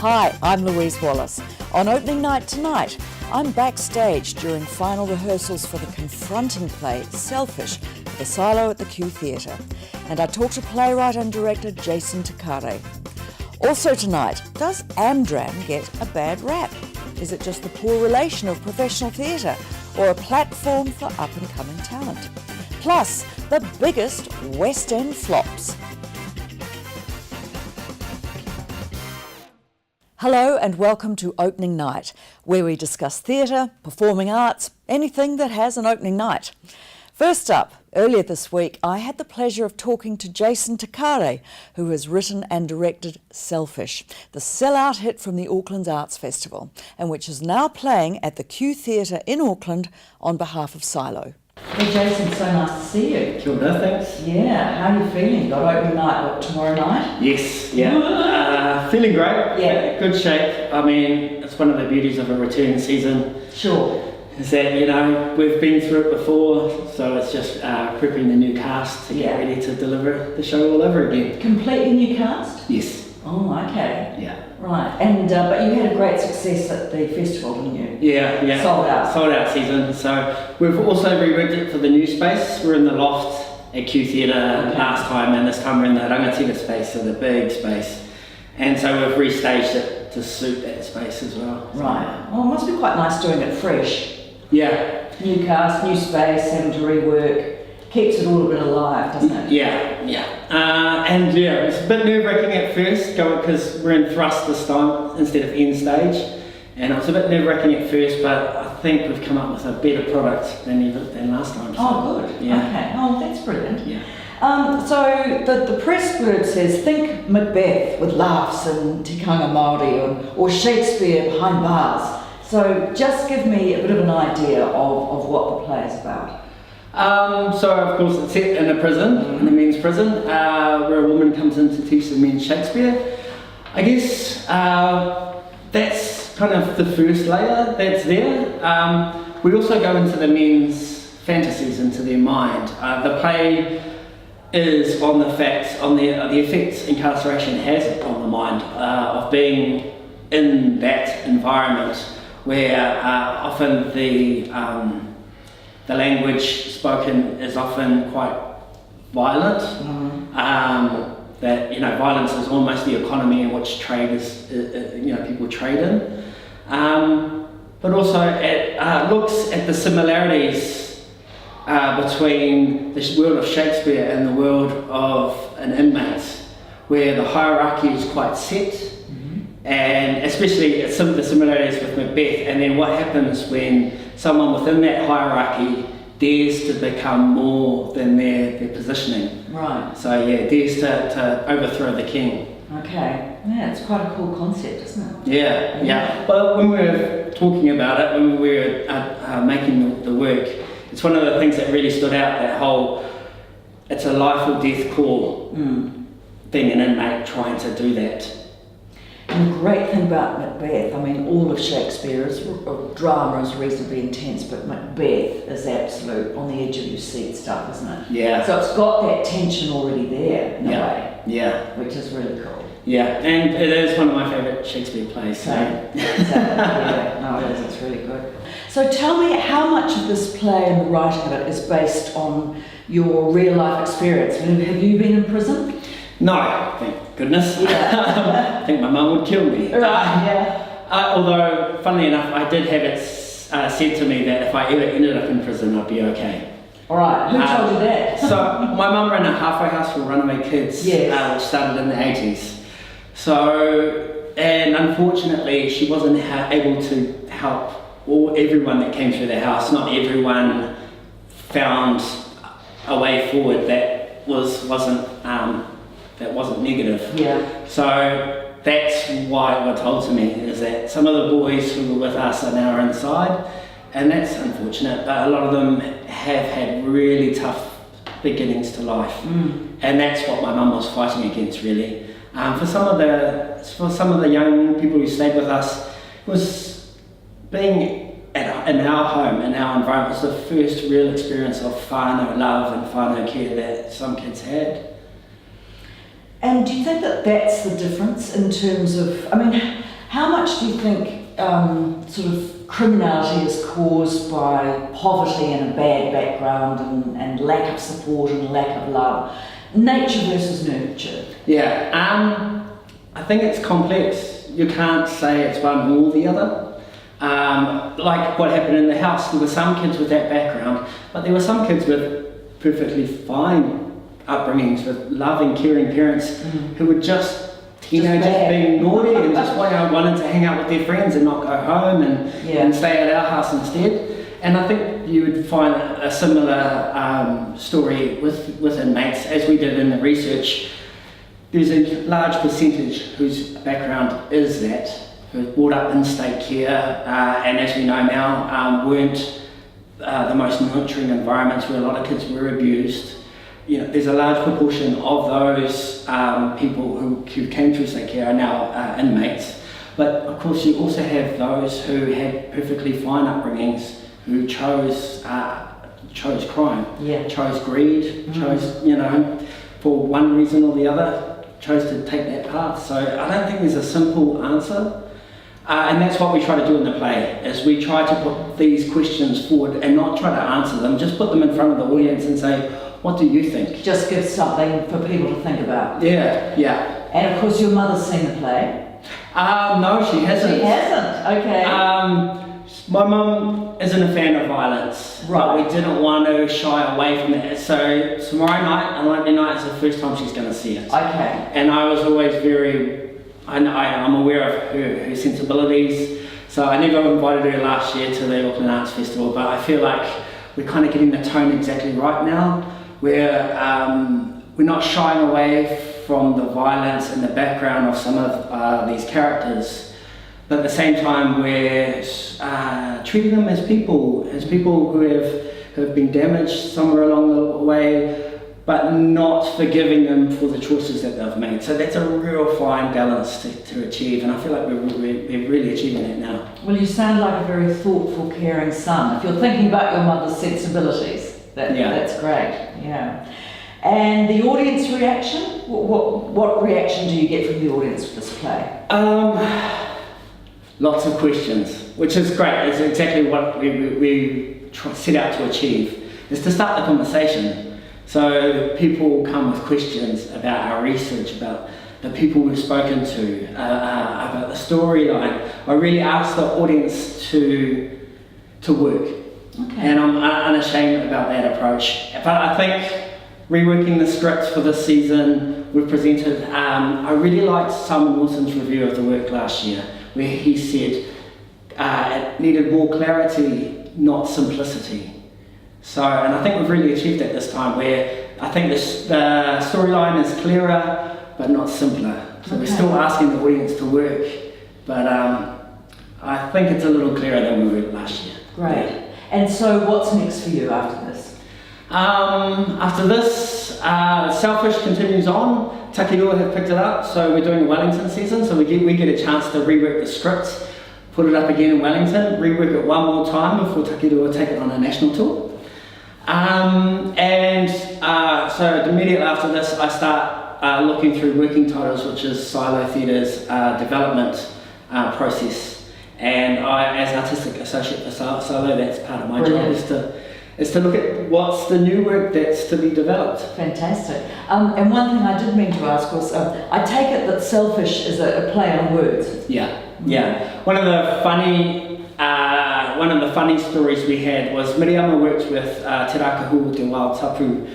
Hi, I'm Louise Wallace. On opening night tonight, I'm backstage during final rehearsals for the confronting play Selfish at the Silo at the Q Theatre, and I talk to playwright and director Jason Takare. Also tonight, does Amdram get a bad rap? Is it just the poor relation of professional theatre, or a platform for up-and-coming talent? Plus, the biggest West End flops. Hello and welcome to Opening Night, where we discuss theatre, performing arts, anything that has an opening night. First up, earlier this week, I had the pleasure of talking to Jason Takare, who has written and directed Selfish, the sellout hit from the Auckland Arts Festival, and which is now playing at the Q Theatre in Auckland on behalf of Silo. Hey Jason, so nice to see you. Kia ora, thanks. Yeah, how are you feeling? Got opening night, what, tomorrow night? Yes, yeah. Feeling great. Yeah. Good shape. I mean, it's one of the beauties of a return season. Sure. Is that, you know, we've been through it before, so it's just prepping the new cast to get ready to deliver the show all over again. Completely new cast? Yes. Oh, okay. Yeah. Right, and but you had a great success at the festival, didn't you? Yeah. Sold out. Sold out season. So we've also re-rigged it for the new space. We're in the loft at Q Theatre last time, and this time we're in the Rangatira space, so the big space. And so we've restaged it to suit that space as well. Right. Well, it must be quite nice doing it fresh. Yeah. New cast, new space, having to rework. Keeps it all a bit alive, doesn't it? Yeah. And it's a bit nerve-wracking at first, because we're in thrust this time instead of end stage. And it was a bit nerve-wracking at first, but I think we've come up with a better product than last time. So, oh, good. Yeah. Okay. Oh, that's brilliant. Yeah. So the press word says, think Macbeth with laughs and tikanga Māori or Shakespeare behind bars. So just give me a bit of an idea of what the play is about. So of course it's set in a prison, in a men's prison, where a woman comes in to teach the men Shakespeare. I guess that's kind of the first layer that's there. We also go into the men's fantasies, into their mind. The play is on the effects incarceration has on the mind of being in that environment where often the language spoken is often quite violent. That violence is almost the economy in which trade is, people trade in. But also it looks at the similarities between the world of Shakespeare and the world of an inmate, where the hierarchy is quite set. And especially some of the similarities with Macbeth, and then what happens when someone within that hierarchy dares to become more than their positioning. Right. So dares to overthrow the king. Okay. Yeah, it's quite a cool concept, isn't it? Yeah. But when we were talking about it, when we were making the work, it's one of the things that really stood out, that whole, it's a life or death call, being an inmate trying to do that. And the great thing about Macbeth, I mean, all of Shakespeare's drama is reasonably intense, but Macbeth is absolute on the edge of your seat stuff, isn't it? Yeah. So it's got that tension already there, in a way. Yeah. Which is really cool. Yeah, and it is one of my favourite Shakespeare plays. Same. Yeah, no, it is, it's really good. So tell me, how much of this play and the writing of it is based on your real life experience? Have you been in prison? No, thank goodness. Yeah. I think my mum would kill me. Right, although, funnily enough, I did have it said to me that if I ever ended up in prison, I'd be okay. All right, who told you that? So, my mum ran a halfway house for runaway kids, yes. Which started in the 80s. So, and unfortunately, she wasn't able to help everyone that came through the house. Not everyone found a way forward that wasn't negative. Yeah. So that's why what told to me is that some of the boys who were with us are now inside, and that's unfortunate, but a lot of them have had really tough beginnings to life. And that's what my mum was fighting against, really. For some of the young people who stayed with us, was being in our home, in our environment, was the first real experience of whānau love and whānau care that some kids had. And do you think that that's the difference in terms of, I mean, How much do you think sort of criminality is caused by poverty and a bad background and lack of support and lack of love? Nature versus nurture. Yeah, I think it's complex. You can't say it's one or the other. Like what happened in the house, there were some kids with that background, but there were some kids with perfectly fine upbringings with loving, caring parents who were just teenagers being naughty and just wanted to hang out with their friends and not go home and stay at our house instead. And I think you would find a similar story with inmates, as we did in the research. There's a large percentage whose background is that, who were brought up in state care, and as we know now, weren't the most nurturing environments, where a lot of kids were abused. You know, there's a large proportion of those people who came through state care are now inmates. But of course, you also have those who had perfectly fine upbringings, who chose crime, chose greed, chose, for one reason or the other, chose to take that path. So I don't think there's a simple answer. And that's what we try to do in the play, is we try to put these questions forward and not try to answer them, just put them in front of the audience and say, what do you think? Just give something for people to think about. Yeah. And of course your mother's seen the play. No, she hasn't. She hasn't, okay. My mum isn't a fan of violence, but we didn't want to shy away from it. So tomorrow night, on Monday night, is the first time she's going to see it. Okay. And I was always I'm aware of her sensibilities, so I never invited her last year to the Auckland Arts Festival, but I feel like we're kind of getting the tone exactly right now, where we're not shying away from the violence and the background of some of these characters, but at the same time we're treating them as people who have been damaged somewhere along the way, but not forgiving them for the choices that they've made. So that's a real fine balance to achieve, and I feel like we're really achieving that now. Well, you sound like a very thoughtful, caring son. If you're thinking about your mother's sensibilities, that's great. Yeah. And the audience reaction? What reaction do you get from the audience for this play? Lots of questions, which is great. It's exactly what we set out to achieve, is to start the conversation. So people come with questions about our research, about the people we've spoken to, about the storyline. I really ask the audience to work. Okay. And I'm unashamed about that approach. But I think reworking the script for this season, we've presented, I really liked Simon Wilson's review of the work last year, where he said it needed more clarity, not simplicity. So, and I think we've really achieved that this time, where I think the storyline is clearer, but not simpler. So we're still asking the audience to work, but I think it's a little clearer than we were last year. Great. Yeah. And so what's next for you after this? After this, Selfish continues on. Takirua have picked it up, so we're doing a Wellington season, so we get a chance to rework the script, put it up again in Wellington, rework it one more time before Takirua take it on a national tour. So immediately after this, I start looking through working titles, which is Silo Theatre's development process. And I, as artistic associate for Silo, that's part of my job, is to look at what's the new work that's to be developed. Fantastic. And one thing I did mean to ask was, I take it that Selfish is a play on words. Yeah. One of the funny stories we had was Miriama worked with Te Rākahu Te Wao Tapu,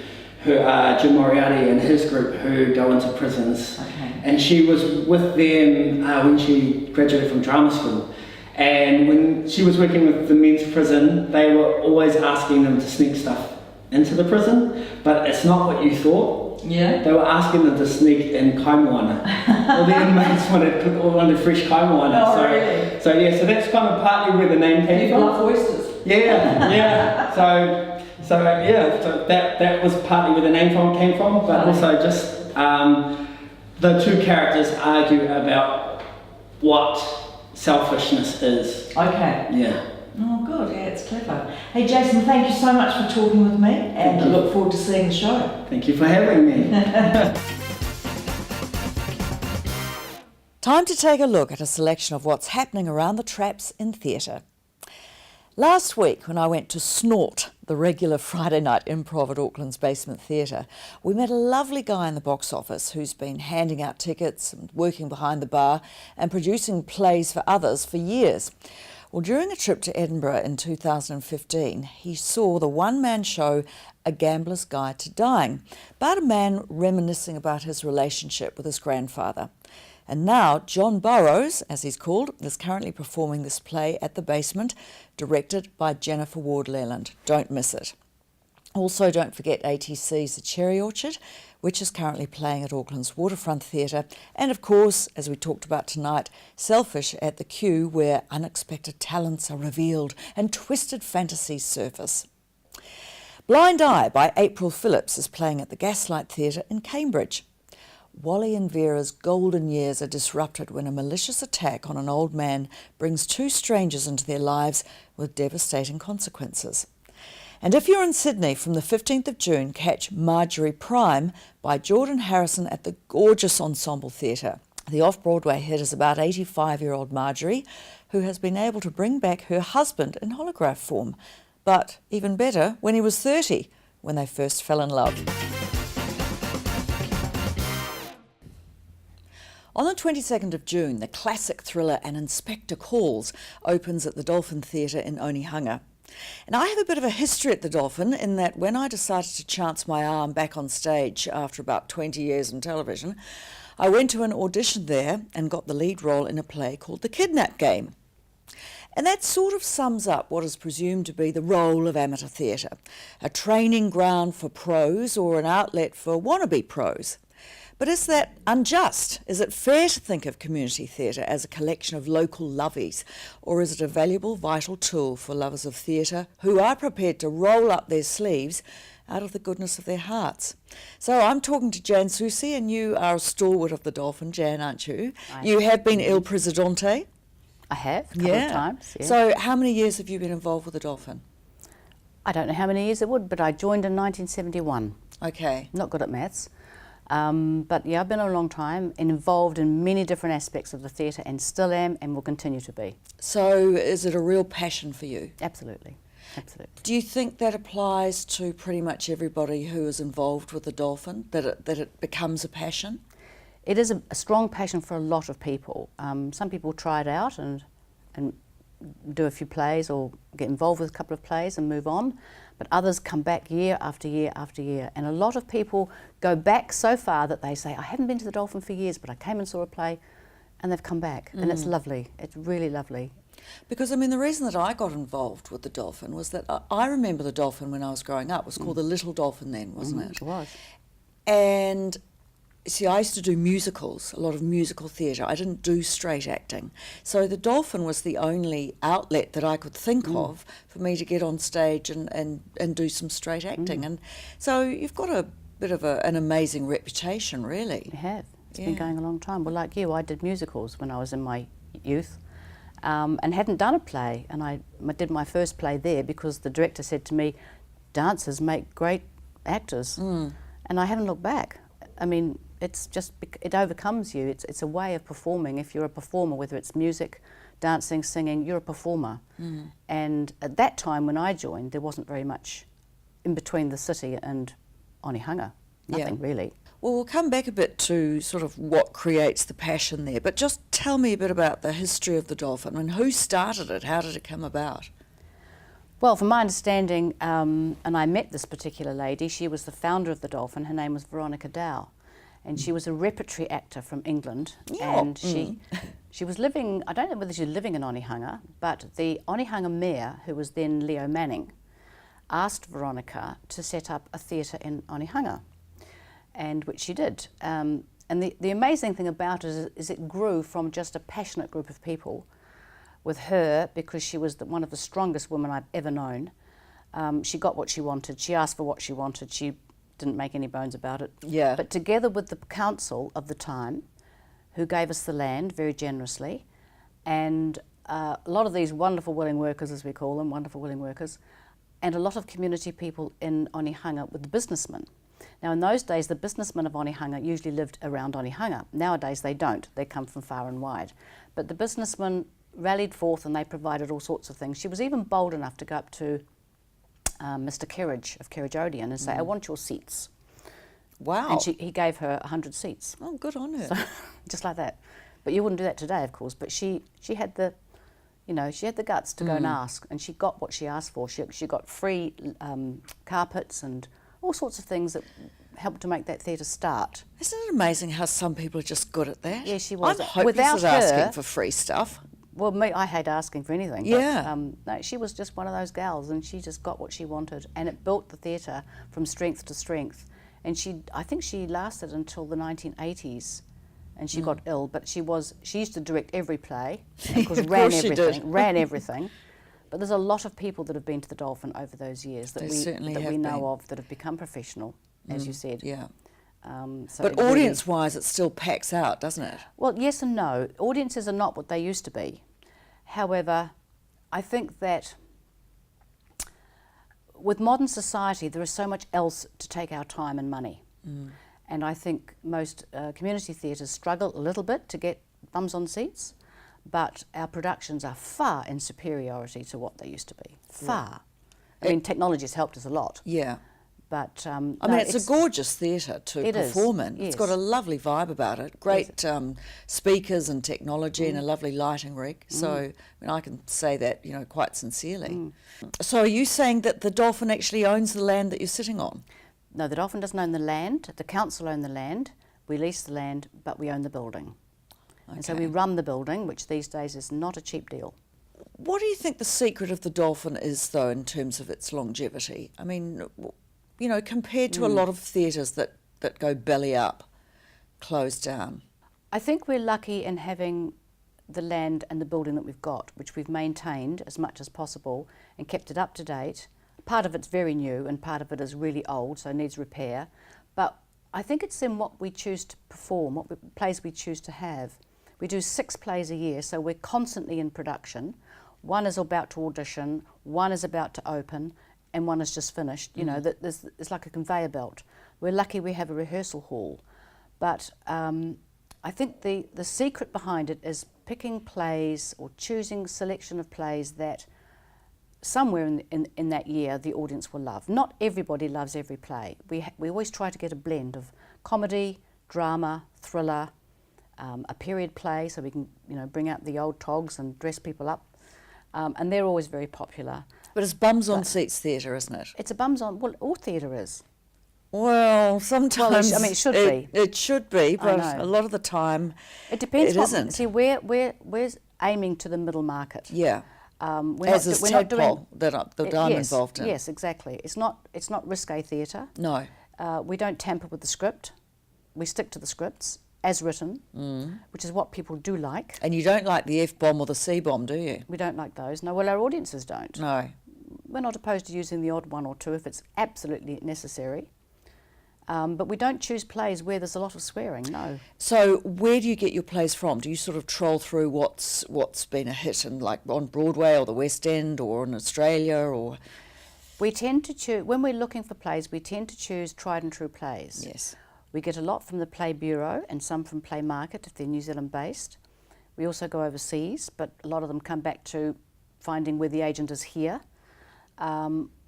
Jim Moriarty and his group who go into prisons. Okay. And she was with them when she graduated from drama school. And when she was working with the men's prison, they were always asking them to sneak stuff into the prison, but it's not what you thought. Yeah. They were asking them to sneak in kaimoana. All the inmates wanted fresh kaimoana. Really? So that's kind of partly where the name came from. You love oysters. Yeah. So that was partly where the name came from, but also just the two characters argue about what selfishness is. Okay. Yeah. Oh, good. Yeah, it's clever. Hey, Jason, thank you so much for talking with me, and I look forward to seeing the show. Thank you for having me. Time to take a look at a selection of what's happening around the traps in theatre. Last week, when I went to Snort, the regular Friday night improv at Auckland's Basement Theatre, we met a lovely guy in the box office who's been handing out tickets and working behind the bar and producing plays for others for years. Well, during a trip to Edinburgh in 2015, he saw the one-man show A Gambler's Guide to Dying, about a man reminiscing about his relationship with his grandfather. And now John Burrows, as he's called, is currently performing this play at the Basement, directed by Jennifer Ward-Leland. Don't miss it. Also, don't forget ATC's The Cherry Orchard, which is currently playing at Auckland's Waterfront Theatre. And of course, as we talked about tonight, Selfish at the Q, where unexpected talents are revealed and twisted fantasies surface. Blind Eye by April Phillips is playing at the Gaslight Theatre in Cambridge. Wally and Vera's golden years are disrupted when a malicious attack on an old man brings two strangers into their lives with devastating consequences. And if you're in Sydney from the 15th of June, catch Marjorie Prime by Jordan Harrison at the gorgeous Ensemble Theatre. The off-Broadway hit is about 85-year-old Marjorie, who has been able to bring back her husband in holograph form. But even better, when he was 30, when they first fell in love. On the 22nd of June, the classic thriller An Inspector Calls opens at the Dolphin Theatre in Onehunga. And I have a bit of a history at the Dolphin in that when I decided to chance my arm back on stage after about 20 years in television, I went to an audition there and got the lead role in a play called The Kidnap Game. And that sort of sums up what is presumed to be the role of amateur theatre, a training ground for pros or an outlet for wannabe pros. But is that unjust? Is it fair to think of community theatre as a collection of local lovies, or is it a valuable, vital tool for lovers of theatre who are prepared to roll up their sleeves out of the goodness of their hearts? So I'm talking to Jan Susi, and you are a stalwart of the Dolphin, Jan, aren't you? You have been Il Presidente. I have, a couple of times. Yeah. So how many years have you been involved with the Dolphin? I don't know how many years it would, but I joined in 1971. Okay. Not good at maths. But yeah, I've been a long time and involved in many different aspects of the theatre and still am and will continue to be. So is it a real passion for you? Absolutely, absolutely. Do you think that applies to pretty much everybody who is involved with the Dolphin, that it becomes a passion? It is a strong passion for a lot of people. Some people try it out and do a few plays or get involved with a couple of plays and move on. But others come back year after year after year. And a lot of people go back so far that they say, I haven't been to the Dolphin for years, but I came and saw a play, and they've come back. And it's lovely. It's really lovely. Because, I mean, the reason that I got involved with the Dolphin was that I remember the Dolphin when I was growing up. It was called the Little Dolphin then, wasn't it? It was. And see, I used to do musicals, a lot of musical theatre. I didn't do straight acting. So the Dolphin was the only outlet that I could think of for me to get on stage and do some straight acting. And so you've got a bit of an amazing reputation, really. We have. It's been going a long time. Well, like you, I did musicals when I was in my youth and hadn't done a play. And I did my first play there because the director said to me, dancers make great actors. And I haven't looked back. I mean, it's just, it overcomes you. It's a way of performing. If you're a performer, whether it's music, dancing, singing, you're a performer. And at that time when I joined, there wasn't very much in between the city and Onehunga. Nothing really. Well, we'll come back a bit to sort of what creates the passion there, but just tell me a bit about the history of the Dolphin. I mean, who started it? How did it come about? Well, from my understanding, and I met this particular lady, she was the founder of the Dolphin. Her name was Veronica Dow. And she was a repertory actor from England, and she was living, I don't know whether she was living in Onehunga, but the Onehunga mayor, who was then Leo Manning, asked Veronica to set up a theatre in Onehunga, and which she did. And the amazing thing about it is it grew from just a passionate group of people with her, because she was one of the strongest women I've ever known. She got what she wanted, she asked for what she wanted, she didn't make any bones about it. Yeah. But together with the council of the time, who gave us the land very generously, and a lot of these wonderful willing workers, as we call them, wonderful willing workers, and a lot of community people in Onehunga with the businessmen. Now, in those days, the businessmen of Onehunga usually lived around Onehunga. Nowadays, they don't. They come from far and wide. But the businessmen rallied forth and they provided all sorts of things. She was even bold enough to go up to Mr. Kerridge of Kerridge Odeon and say, I want your seats. Wow. And he gave her 100 seats. Oh, good on her. So, just like that. But you wouldn't do that today, of course. But she had the, she had the guts to go and ask, and she got what she asked for. She got free carpets and all sorts of things that helped to make that theatre start. Isn't it amazing how some people are just good at that? Yeah, she was. I'm hopeless Without at her, asking for free stuff. Well, me, I hate asking for anything. Yeah. But, no, she was just one of those gals, and she just got what she wanted, and it built the theatre from strength to strength. And I think she lasted until the 1980s, and she got ill. But she used to direct every play, and of course ran everything. Ran everything. But there's a lot of people that have been to the Dolphin over those years that we know of that have become professional, as you said. Yeah. So but audience-wise, it still packs out, doesn't it? Well, yes and no. Audiences are not what they used to be. However, I think that with modern society, there is so much else to take our time and money. And I think most community theatres struggle a little bit to get bums on seats, but our productions are far in superiority to what they used to be. Far. I mean, technology has helped us a lot. Yeah. But I mean, it's a gorgeous theatre to perform in. Yes. It's got a lovely vibe about it. Great speakers and technology and a lovely lighting rig. So, I mean, I can say that, quite sincerely. So are you saying that the Dolphin actually owns the land that you're sitting on? No, the Dolphin doesn't own the land. The council own the land. We lease the land, but we own the building. Okay. And so we run the building, which these days is not a cheap deal. What do you think the secret of the Dolphin is, though, in terms of its longevity? I mean, compared to a lot of theatres that go belly up, close down. I think we're lucky in having the land and the building that we've got, which we've maintained as much as possible and kept it up to date. Part of it's very new and part of it is really old, so needs repair. But I think it's in what we choose to perform, what plays we choose to have. We do 6 plays a year, so we're constantly in production. One is about to audition, one is about to open, and one is just finished. It's like a conveyor belt. We're lucky we have a rehearsal hall. But I think the secret behind it is picking plays or choosing selection of plays that somewhere in that year the audience will love. Not everybody loves every play. We always try to get a blend of comedy, drama, thriller, a period play, so we can bring out the old togs and dress people up. And they're always very popular. But it's bums on seats theatre, isn't it? It's a bums on. Well, all theatre is. Well, sometimes. Well, it should be. It should be, but a lot of the time, it depends. It isn't. See, we're aiming to the middle market. Yeah. We're As not, is Tadpole that I'm involved in. Yes, exactly. It's not risque theatre. No. We don't tamper with the script. We stick to the scripts as written, which is what people do like. And you don't like the F-bomb or the C-bomb, do you? We don't like those. No, well, our audiences don't. No. We're not opposed to using the odd one or two if it's absolutely necessary. But we don't choose plays where there's a lot of swearing, no. So where do you get your plays from? Do you sort of troll through what's been a hit in, like on Broadway or the West End or in Australia or...? We tend to choose, when we're looking for plays, we tend to choose tried and true plays. Yes. We get a lot from the Play Bureau and some from Play Market if they're New Zealand based. We also go overseas, but a lot of them come back to finding where the agent is here.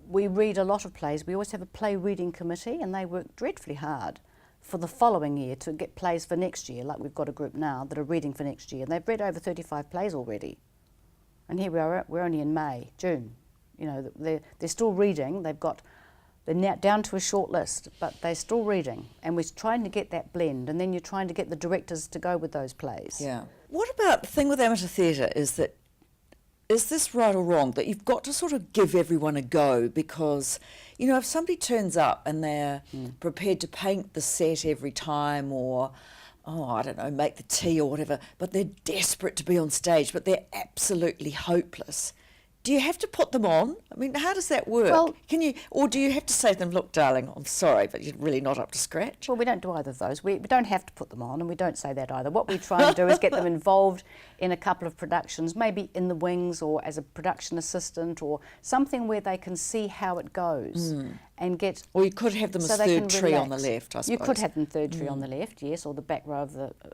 We read a lot of plays. We always have a play reading committee and they work dreadfully hard for the following year to get plays for next year, like we've got a group now that are reading for next year. And they've read over 35 plays already. And here we are, we're only in May, June. They're still reading. They're now down to a short list, but they're still reading. And we're trying to get that blend. And then you're trying to get the directors to go with those plays. Yeah. What about the thing with amateur theatre is that, is this right or wrong, that you've got to sort of give everyone a go because, if somebody turns up and they're prepared to paint the set every time or, make the tea or whatever, but they're desperate to be on stage, but they're absolutely hopeless Do you have to put them on? I mean, how does that work? Well- Or do you have to say to them, look, darling, I'm sorry, but you're really not up to scratch? Well, we don't do either of those. We don't have to put them on, and we don't say that either. What we try and do is get them involved in a couple of productions, maybe in the wings or as a production assistant or something where they can see how it goes and get... Or you could have them so as they third can tree on the relax. left, I suppose. You could have them third tree on the left, yes, or the back row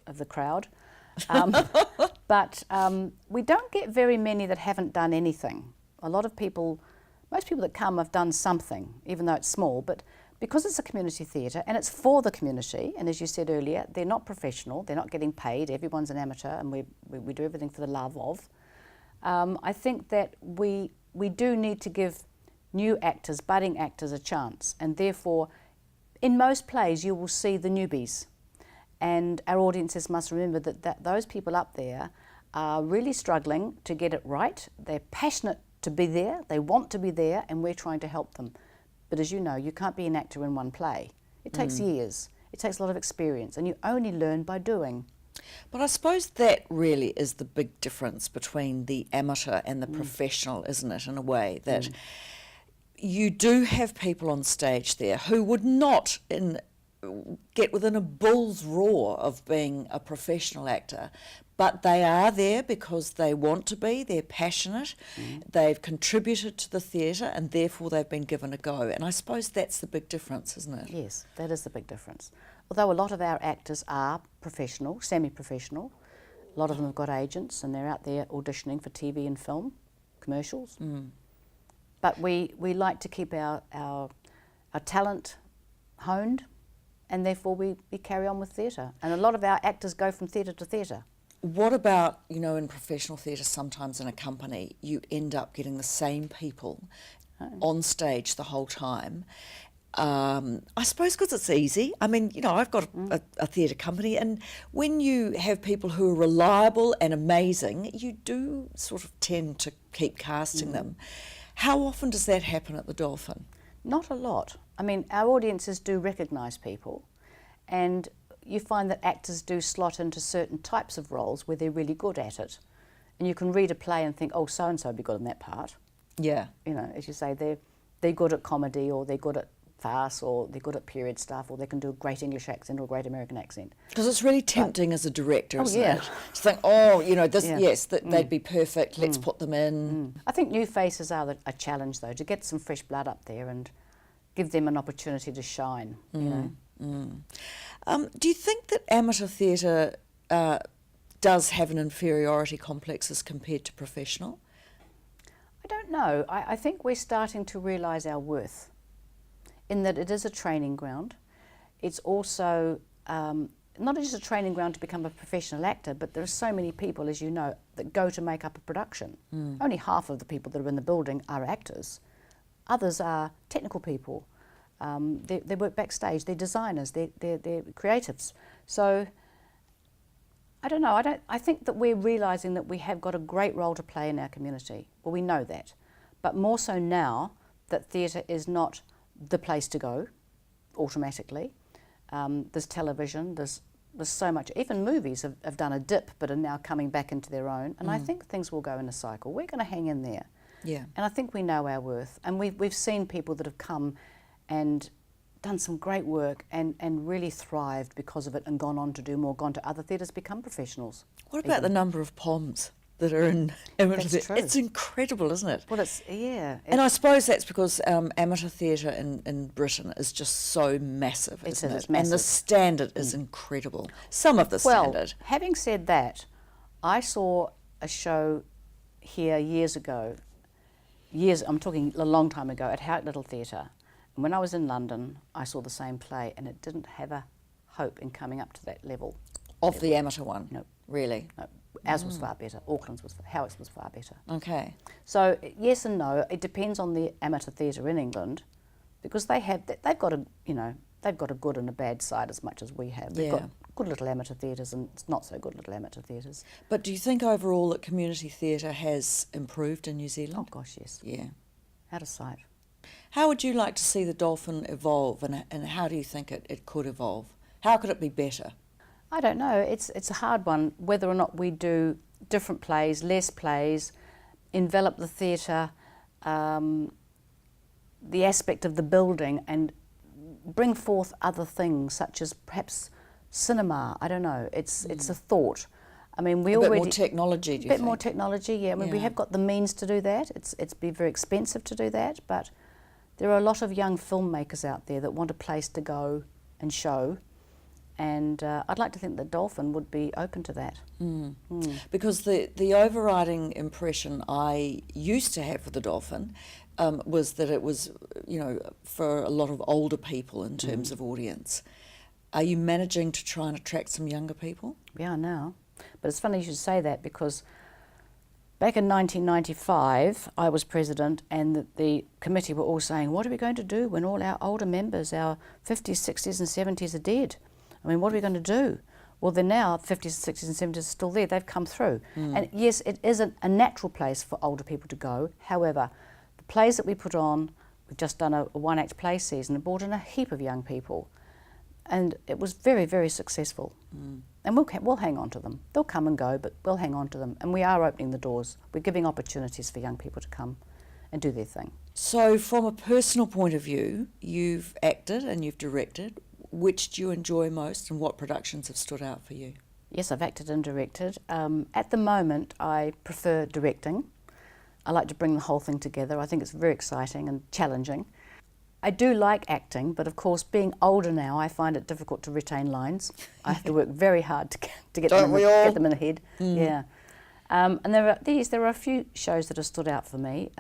of the crowd. But we don't get very many that haven't done anything. A lot of people, most people that come have done something, even though it's small, but because it's a community theatre and it's for the community, and as you said earlier, they're not professional, they're not getting paid, everyone's an amateur, and we do everything for the love of. I think that we do need to give new actors, budding actors, a chance, and therefore, in most plays, you will see the newbies. And our audiences must remember that those people up there are really struggling to get it right. They're passionate to be there, they want to be there, and we're trying to help them. But as you know, you can't be an actor in one play. It takes years, it takes a lot of experience, and you only learn by doing. But I suppose that really is the big difference between the amateur and the professional, isn't it, in a way, that you do have people on stage there who would not get within a bull's roar of being a professional actor, but they are there because they want to be, they're passionate, they've contributed to the theatre, and therefore they've been given a go. And I suppose that's the big difference, isn't it? Yes, that is the big difference. Although a lot of our actors are professional, semi-professional, a lot of them have got agents and they're out there auditioning for TV and film, commercials. But we like to keep our talent honed, and therefore we carry on with theatre. And a lot of our actors go from theatre to theatre. What about, in professional theatre, sometimes in a company, you end up getting the same people on stage the whole time. I suppose because it's easy. I mean, I've got a theatre company, and when you have people who are reliable and amazing, you do sort of tend to keep casting them. How often does that happen at the Dolphin? Not a lot. I mean, our audiences do recognise people, and you find that actors do slot into certain types of roles where they're really good at it. And you can read a play and think, oh, so-and-so would be good in that part. Yeah. As you say, they're good at comedy, or they're good at farce, or they're good at period stuff, or they can do a great English accent or a great American accent. Because it's really tempting as a director, isn't yeah. it? To think, this, Yeah. yes, they'd be perfect, let's put them in. I think new faces are a challenge, though, to get some fresh blood up there and give them an opportunity to shine, Do you think that amateur theatre does have an inferiority complex as compared to professional? I don't know. I think we're starting to realise our worth, in that it is a training ground. It's also not just a training ground to become a professional actor, but there are so many people, as you know, that go to make up a production. Only half of the people that are in the building are actors. Others are technical people. They work backstage, they're designers, they're creatives. So, I don't know, I think that we're realising that we have got a great role to play in our community. Well, we know that. But more so now that theatre is not the place to go, automatically. There's television, there's so much. Even movies have done a dip, but are now coming back into their own. And I think things will go in a cycle. We're going to hang in there. Yeah. And I think we know our worth. And we've seen people that have come and done some great work and really thrived because of it, and gone on to do more, gone to other theatres, become professionals. What about the number of POMs that are in amateur That's theatre? true. It's incredible, isn't it? Well, yeah. And I suppose that's because amateur theatre in Britain is just so massive, isn't it? It's massive. And the standard is incredible. Some of the standard. Well, having said that, I saw a show here years ago, I'm talking a long time ago, at Howard Little Theatre. And when I was in London, I saw the same play, and it didn't have a hope in coming up to that level. Of the amateur one? No. Really? No. Ours was far better. Howard's was far better. Okay. So yes and no. It depends on the amateur theatre in England, because they've got a good and a bad side as much as we have. They've got good little amateur theatres and not so good little amateur theatres. But do you think overall that community theatre has improved in New Zealand? Oh gosh, yes. Yeah. Out of sight. How would you like to see the Dolphin evolve, and how do you think it could evolve? How could it be better? I don't know. It's a hard one, whether or not we do different plays, less plays, envelop the theatre, the aspect of the building, and bring forth other things such as perhaps cinema. I don't know. It's a thought. I mean, we already bit more technology. Do you bit think? more technology. Yeah. I mean, we have got the means to do that. It's be very expensive to do that, but there are a lot of young filmmakers out there that want a place to go and show. And I'd like to think that Dolphin would be open to that. Because the overriding impression I used to have for the Dolphin was that it was, you know, for a lot of older people in terms of audience. Are you managing to try and attract some younger people? We are now. But it's funny you should say that, because back in 1995, I was president, and the committee were all saying, what are we going to do when all our older members, our 50s, 60s and 70s are dead? I mean, what are we going to do? Well, they're now 50s, 60s and 70s are still there. They've come through. And yes, it is a natural place for older people to go. However, the plays that we put on, we've just done a one-act play season and brought in a heap of young people. And it was very, very successful. And we'll hang on to them. They'll come and go, but we'll hang on to them. And we are opening the doors. We're giving opportunities for young people to come and do their thing. So from a personal point of view, you've acted and you've directed. Which do you enjoy most, and what productions have stood out for you? Yes, I've acted and directed. At the moment, I prefer directing. I like to bring the whole thing together. I think it's very exciting and challenging. I do like acting, but of course, being older now, I find it difficult to retain lines. I have to work very hard to get them in the head. Yeah. And there are a few shows that have stood out for me.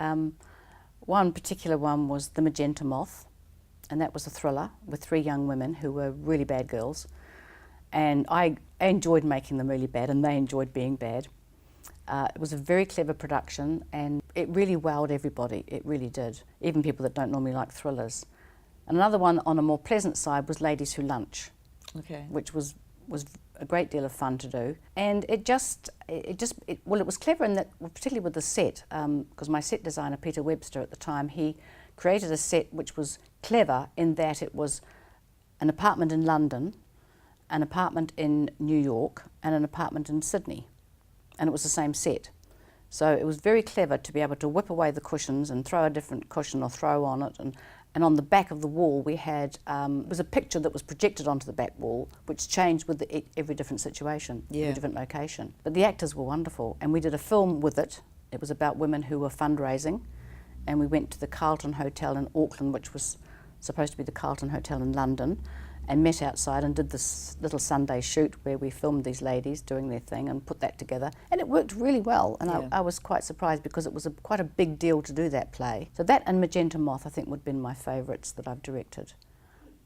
One particular one was The Magenta Moth, and that was a thriller with 3 young women who were really bad girls. And I enjoyed making them really bad, and they enjoyed being bad. It was a very clever production, and it really wowed everybody. It really did, even people that don't normally like thrillers. And another one on a more pleasant side was Ladies Who Lunch, which was a great deal of fun to do. And it was clever in that, particularly with the set, because my set designer, Peter Webster, at the time, he created a set which was clever in that it was an apartment in London, an apartment in New York, and an apartment in Sydney. And it was the same set. So it was very clever to be able to whip away the cushions and throw a different cushion or throw on it. And on the back of the wall we had, it was a picture that was projected onto the back wall, which changed with every different situation, every different location. But the actors were wonderful, and we did a film with it. It was about women who were fundraising, and we went to the Carlton Hotel in Auckland, which was supposed to be the Carlton Hotel in London, and met outside and did this little Sunday shoot where we filmed these ladies doing their thing and put that together. And it worked really well, and I was quite surprised because it was quite a big deal to do that play. So that and Magenta Moth I think would have been my favourites that I've directed.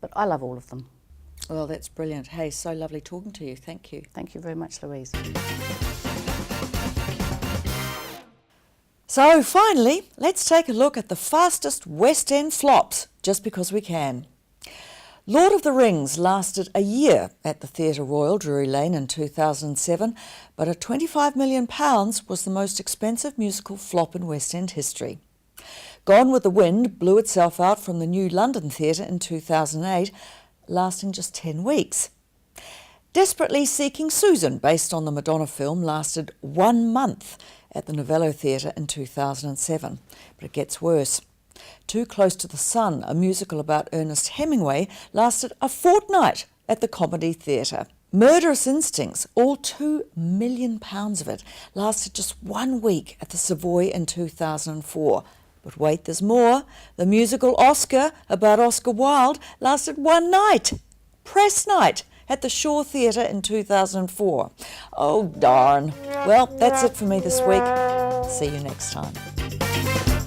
But I love all of them. Well, that's brilliant. Hey, so lovely talking to you. Thank you. Thank you very much, Louise. So finally, let's take a look at the fastest West End flops, just because we can. Lord of the Rings lasted a year at the Theatre Royal, Drury Lane in 2007, but at £25 million was the most expensive musical flop in West End history. Gone with the Wind blew itself out from the New London Theatre in 2008, lasting just 10 weeks. Desperately Seeking Susan, based on the Madonna film, lasted 1 month at the Novello Theatre in 2007, but it gets worse. Too Close to the Sun, a musical about Ernest Hemingway, lasted a fortnight at the Comedy Theatre. Murderous Instincts, all £2 million of it, lasted just 1 week at the Savoy in 2004. But wait, there's more. The musical Oscar, about Oscar Wilde, lasted 1 night, press night, at the Shaw Theatre in 2004. Oh, darn. Well, that's it for me this week. See you next time.